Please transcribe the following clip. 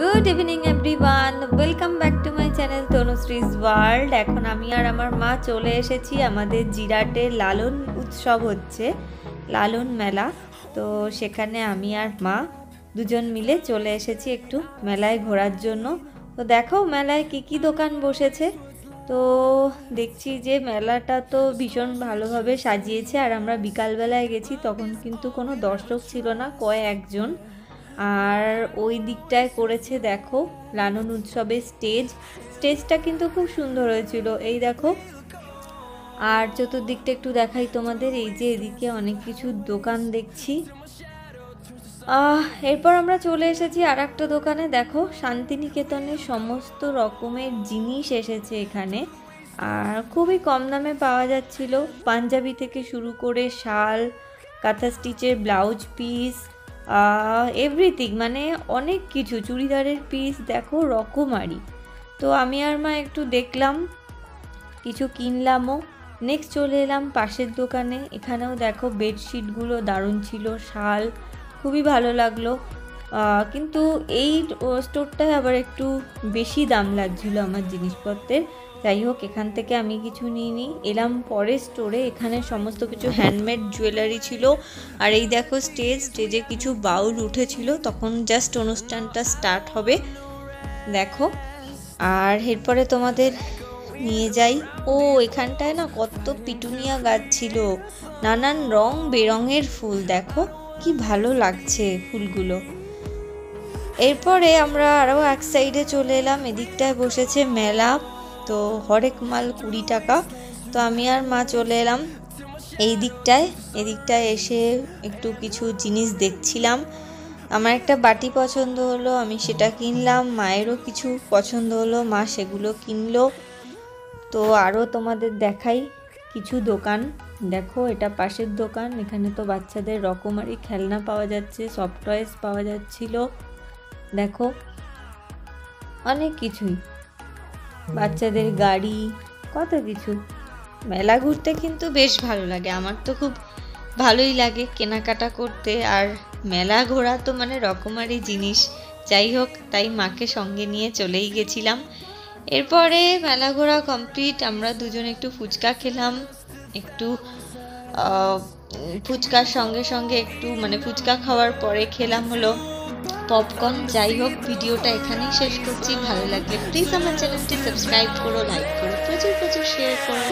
Good evening everyone, welcome back to my channel Tanushree's world. এখন আমি আর আমার মা চলে এসেছি আমাদের জিরাটের লালন উৎসব হচ্ছে, লালন মেলা। তো সেখানে আমি আর মা দুজন মিলে চলে এসেছি একটু মেলায় ঘোরার জন্য। তো দেখো মেলায় কি দোকান বসেছে। তো দেখছি যে মেলাটা তো ভীষণ ভালোভাবে সাজিয়েছে। আর আমরা বিকালবেলায় গেছি, তখন কিন্তু কোনো দর্শক ছিল না, কয়েকজন। আর ওই দিকটায় করেছে দেখো লালন উৎসবের স্টেজটা কিন্তু খুব সুন্দর হয়েছিল, এই দেখো। আর চতুর্দিকটা একটু দেখাই তোমাদের, এই যে এদিকে অনেক কিছু দোকান দেখছি। এরপর আমরা চলে এসেছি আর একটা দোকানে, দেখো শান্তিনিকেতনের সমস্ত রকমের জিনিস এসেছে এখানে। আর খুবই কম দামে পাওয়া যাচ্ছিল, পাঞ্জাবি থেকে শুরু করে শাল, কাঁথা স্টিচের ব্লাউজ পিস, এভরিথিং, মানে অনেক কিছু, চুড়িদারের পিস দেখো রকমারি। তো আমি আর মা একটু দেখলাম, কিছু কিনলামও। নেক্সট চলে এলাম পাশের দোকানে, এখানেও দেখো বেডশিটগুলো দারুণ ছিল, শাল খুবই ভালো লাগলো। কিন্তু এই স্টোরটায় আবার একটু বেশি দাম লাগছিল আমার জিনিসপত্রের। যাই হোক, এখান থেকে আমি কিছু নিইনি, এলাম পরের স্টোরে। এখানে সমস্ত কিছু হ্যান্ডমেড জুয়েলারি ছিল। আর এই দেখো স্টেজে কিছু বাউল উঠেছিল, তখন জাস্ট অনুষ্ঠানটা স্টার্ট হবে, দেখো। আর এরপরে তোমাদের নিয়ে যাই, এখানটায় না কত পিটুনিয়া গাছ ছিল, নানান রং বেরঙের ফুল, দেখো কি ভালো লাগছে ফুলগুলো। এরপরে আমরা আরও এক সাইডে চলে এলাম, এদিকটায় বসেছে মেলা। তো হরেক মাল 20 টাকা। তো আমি আর মা চলে এলাম এদিকটায় এসে একটু কিছু জিনিস দেখছিলাম। আমার একটা বাটি পছন্দ হলো, আমি সেটা কিনলাম। মায়েরও কিছু পছন্দ হলো, মা সেগুলো কিনলো। তো আরও তোমাদের দেখাই কিছু দোকান, দেখো এটা পাশের দোকান। এখানে তো বাচ্চাদের রকমারি খেলনা পাওয়া যাচ্ছে, সফট টয়েস পাওয়া যাচ্ছিল, দেখো অনেক কিছুই, বাচ্চাদের গাড়ি, কত কিছু। মেলা ঘুরতে কিন্তু বেশ ভালো লাগে, আমার তো খুব ভালোই লাগে কেনাকাটা করতে। আর মেলা ঘোরা তো মানে রকমারি জিনিস, যাই হোক, তাই মাকে সঙ্গে নিয়ে চলেই গেছিলাম। এরপরে মেলা ঘোরা কমপ্লিট, আমরা দুজন একটু ফুচকা খেলাম, একটু ফুচকার সঙ্গে একটু মানে ফুচকা খাওয়ার পরে খেলাম হলো পপকর্ন। যাই হোক, ভিডিওটা এখানেই শেষ করছি। ভালো লাগলে প্লিজ আমার চ্যানেলটি সাবস্ক্রাইব করো, লাইক করো, প্রচুর শেয়ার করো।